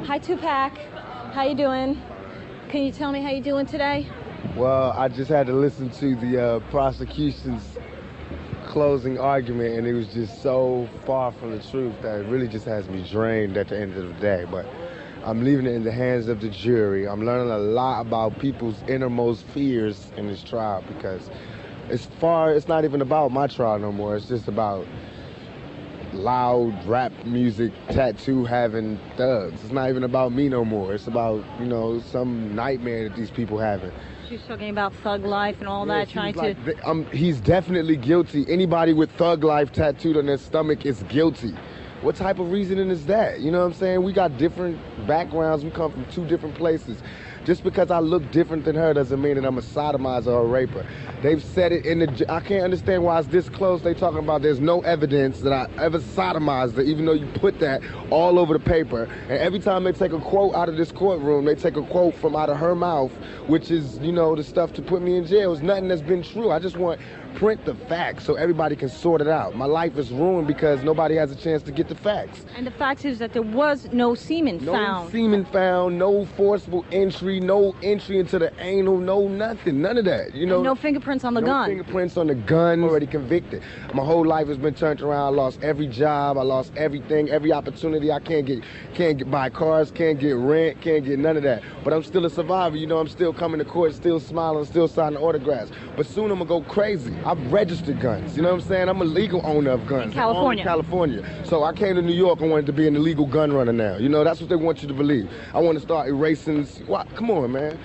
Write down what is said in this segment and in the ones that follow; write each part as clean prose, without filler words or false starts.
Hi Tupac, how you doing? Can you tell me how you doing today? Well, I just had to listen to the prosecution's closing argument, and it was just so far from the truth that it really just has me drained at the end of the day. But I'm leaving it in the hands of the jury. I'm learning a lot about people's innermost fears in this trial, because it's not even about my trial no more. It's just about loud rap music, tattoo having thugs. It's not even about me no more. It's about, you know, some nightmare that these people having. She's talking about thug life and all that, trying to... He's definitely guilty. Anybody with thug life tattooed on their stomach is guilty. What type of reasoning is that? You know what I'm saying? We got different backgrounds. We come from two different places. Just because I look different than her doesn't mean that I'm a sodomizer or a raper. They've said it in the... I can't understand why it's this close. They talking about there's no evidence that I ever sodomized her, even though you put that all over the paper. And every time they take a quote out of this courtroom, they take a quote from out of her mouth, which is, you know, the stuff to put me in jail. It's nothing that's been true. I just want print the facts so everybody can sort it out. My life is ruined because nobody has a chance to get the facts. And the fact is that there was no semen found. No semen found, no forcible entry, no entry into the anal, no nothing, none of that. You know, and no fingerprints on the gun. No fingerprints on the gun. Already convicted. My whole life has been turned around. I lost every job. I lost everything, every opportunity. I can't get buy cars, can't get rent, can't get none of that. But I'm still a survivor. You know, I'm still coming to court, still smiling, still signing autographs. But soon I'm gonna go crazy. I've registered guns. You know what I'm saying? I'm a legal owner of guns. In California. California. So I came to New York and wanted to be an illegal gun runner now. You know, that's what they want you to believe. I want to start erasing. What? Come on, man.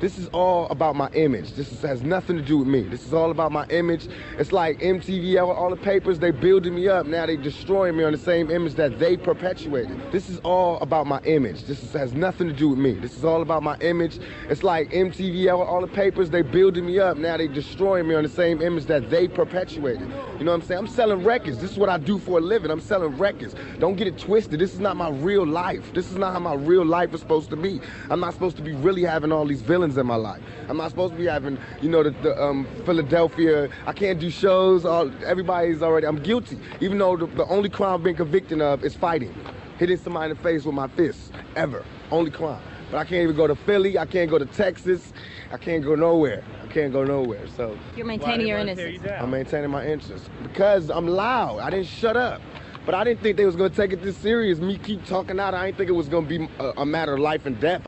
This is all about my image. Has nothing to do with me. This is all about my image. It's like MTV, all the papers, they building me up. Now they destroying me on the same image that they perpetuated. This is all about my image. Has nothing to do with me. This is all about my image. It's like MTV, all the papers, they building me up. Now they destroying me on the same image that they perpetuated. You know what I'm saying? I'm selling records. This is what I do for a living. I'm selling records. Don't get it twisted. This is not my real life. This is not how my real life is supposed to be. I'm not supposed to be really having all these villains in my life. I'm not supposed to be having, you know, the Philadelphia. I can't do shows. Everybody's already. I'm guilty, even though the only crime I've been convicted of is fighting, hitting somebody in the face with my fists. Ever, only crime. But I can't even go to Philly. I can't go to Texas. I can't go nowhere. I can't go nowhere. So you're maintaining your innocence. I'm maintaining my innocence because I'm loud. I didn't shut up. But I didn't think they was gonna take it this serious. Me keep talking out. I didn't think it was gonna be a matter of life and death.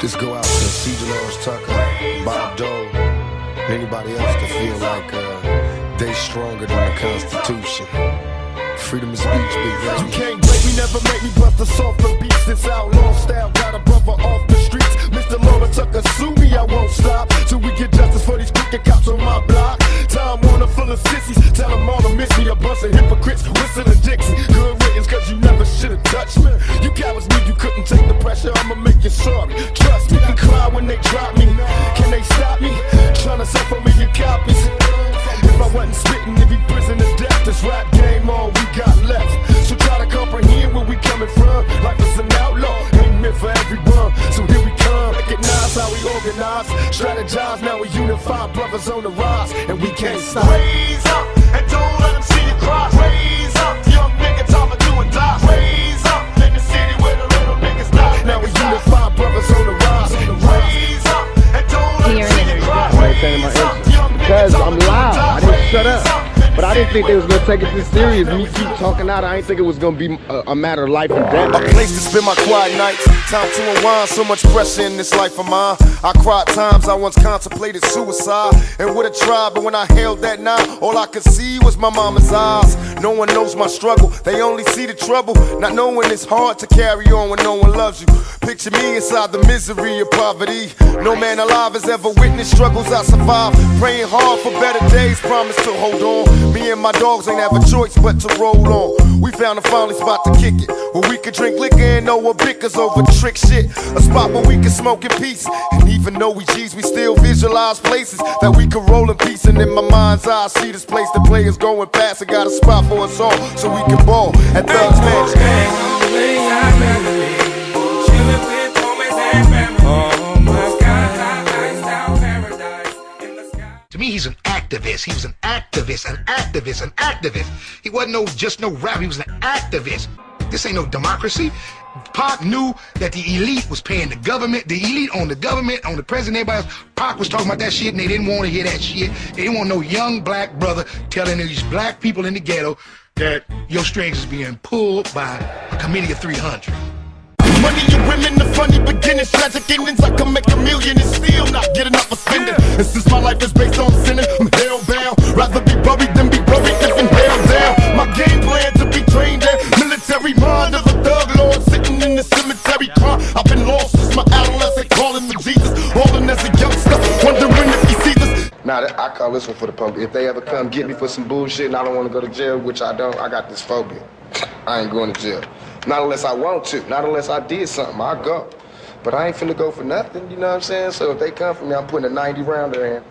This go out to C. Dolores Tucker, Bob Dole, and anybody else that feel like they stronger than the Constitution. Freedom of speech, big baby. You can't break me, never make me bust a softer beats. This outlaw style got a brother off the streets. Mr. Laura Tucker, sue me, I won't stop till we get justice for these crooked cops on my block. Time Warner full of sissies, tell them all to miss me. A bunch of hypocrites, whistling Dixie. Good riddance, cause you never should've touched me. You cowards knew you couldn't take the pressure, I'ma make you sorry. Trust me, can cry when they drop me. Can they stop me? Tryna sell for me your copies. If I wasn't spitting, it'd be prison to death. This rap game, all we got left. So try to comprehend where we coming from. Life is an outlaw, ain't meant for everyone. So here we come, recognize how we organize. Strategize, now we unify, brothers on the rise. And we can't stop. Raise up, and don't let them see you cry. Raise up, young nigga, time to do or die. Raise up, in the city where the little niggas die. Now we unify, brothers on the rise. Raise up, and don't let them see you cry. Maintaining my innocence because I'm loud. I didn't shut up. But I didn't think they was gonna take it this serious. Me keep talking out. I didn't think it was gonna be a matter of life and death. A place to spend my quiet nights. Time to unwind. So much pressure in this life of mine. I cried times I once contemplated suicide and would have tried, but when I held that knife, all I could see was my mama's eyes. No one knows my struggle. They only see the trouble, not knowing it's hard to carry on when no one loves you. Picture me inside the misery of poverty. No man alive has ever witnessed struggles I survived. Praying hard for better days, promise to hold on. Me and my dogs ain't have a choice but to roll on. We found a finally spot to kick it, where we could drink liquor and no one bickers over trick shit. A spot where we can smoke in peace. And even though we G's, we still visualize places that we could roll in peace. And in my mind's eye, I see this place the players going past. I got a spot for us all, so we can ball at Thugs Mansion. To me, he's an actor. activist. He was an activist, an activist, an activist. He wasn't just no rapper, he was an activist. This ain't no democracy. Pac knew that the elite was paying the government, the elite on the government, on the president, everybody else. Pac was talking about that shit and they didn't want to hear that shit. They didn't want no young black brother telling these black people in the ghetto that your strings is being pulled by a committee of 300. Money and women, the funny beginnings, tragic endings. I can make $1 million and still not get enough for spending. And since my life is based on sinning, I'm hell-bound. Rather be buried than be buried if in hell down. My game plan to be trained in military mind of a thug lord sitting in the cemetery crying. I've been lost since my adolescent, calling for Jesus, holding as a youngster, wondering if he sees us. Now, I call this one for the public. If they ever come get me for some bullshit and I don't want to go to jail, which I don't, I got this phobia. I ain't going to jail. Not unless I want to. Not unless I did something. I'll go. But I ain't finna go for nothing, you know what I'm saying? So if they come for me, I'm putting a 90 rounder in.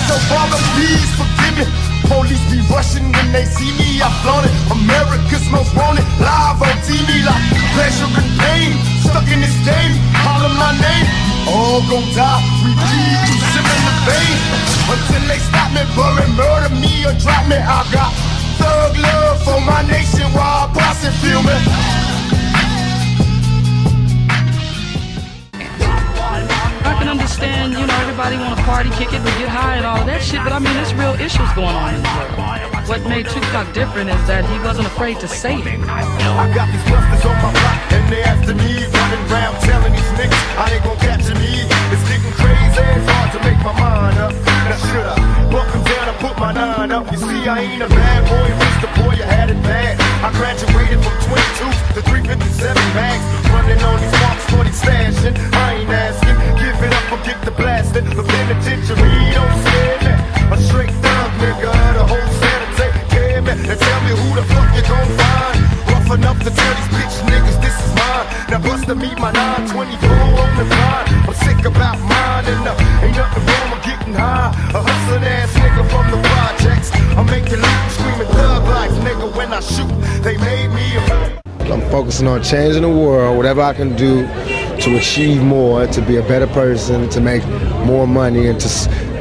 So Father, please forgive me. Police be rushing when they see me. I flaunt it. America's most wanted. Live on TV like pleasure and pain. Stuck in this game. Holler my name. All gon' die. We bleed through shit in the vein. Until they stop me, bury, murder me or drop me. I got thug love for my nation while I boss and feel me. I can understand, you know, everybody want to party, kick it, and get high and all that shit, but I mean, there's real issues going on in the world. What made Tupac different is that he wasn't afraid to say it. I got these busters on my block, and they after me, running around telling these niggas how they gon' capture me. It's getting crazy, it's hard to make my mind up. Now should I buckle down and put my 9 up? You see, I ain't a bad boy, Mr. Boy, you had it bad. I graduated from 22 to 357 bags, running on these marks for these stashing. I ain't asking, give it up or get the blasting. The penitentiary don't scare me. A straight thug nigga, the whole set of take care of me. Now tell me who the fuck you gon' find rough enough to tell these bitch niggas this is mine. Now bust to meet my 924 on the grind. I'm sick about mine enough. Ain't nothing wrong with getting high. A hustling ass nigga from the projects. I'm making loot, screaming thug life, nigga. When I shoot, they made me a... I'm focusing on changing the world, whatever I can do to achieve more, to be a better person, to make more money, and to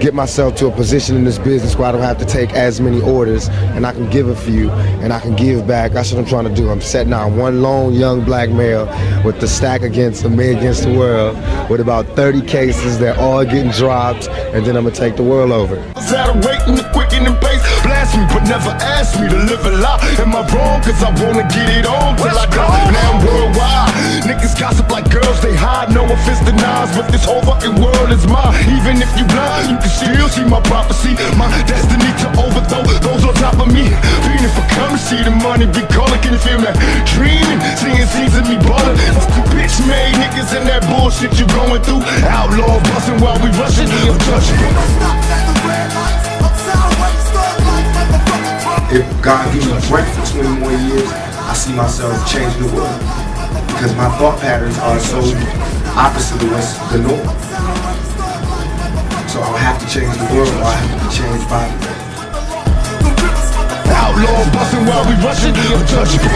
get myself to a position in this business where I don't have to take as many orders and I can give a few and I can give back. That's what I'm trying to do. I'm setting out one lone young black male with the stack against me against the world with about 30 cases. They're all getting dropped, and then I'm gonna take the world over. Waiting to quicken and pace, blast me, but never ask me to live a lie. Am I wrong? Cause I wanna get it on till I die. Now I'm worldwide. Niggas gossip like girls, they hide. No offense to Nas, but this whole fucking world is mine. Even if you blind, you can still see my prophecy. My destiny to overthrow those on top of me. Feeling for currency, the money be calling, can you feel me? Dreaming, seeing scenes of me ballin'. It's the bitch made niggas and that bullshit you going through. Outlaw bustin' while we rushin'. If God gives me a break for 20 more years, I see myself changing the world. Because my thought patterns are so opposite of what's the norm. So I'll have to change the world, or I have to be changed by it. Outlaw bustin' while we rushin', untouchable.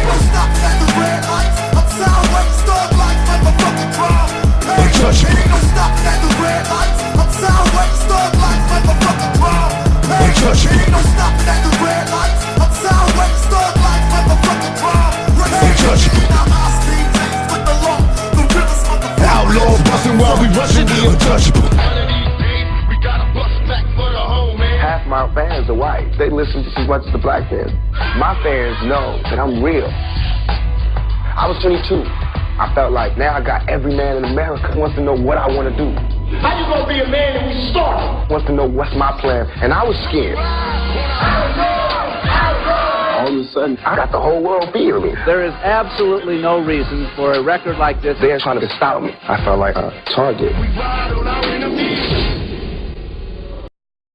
Untouchable. Outlaw bustin' while we rushin', untouchable. Half my fans are white. They listen just as much as the black fans. My fans know that I'm real. I was 22. I felt like now I got every man in America wants to know what I want to do. How you gonna be a man and we started? Wants to know what's my plan, and I was scared. All of a sudden, I got the whole world fearing me. There is absolutely no reason for a record like this. They're trying to stop me. I felt like a target. We ride on our enemies.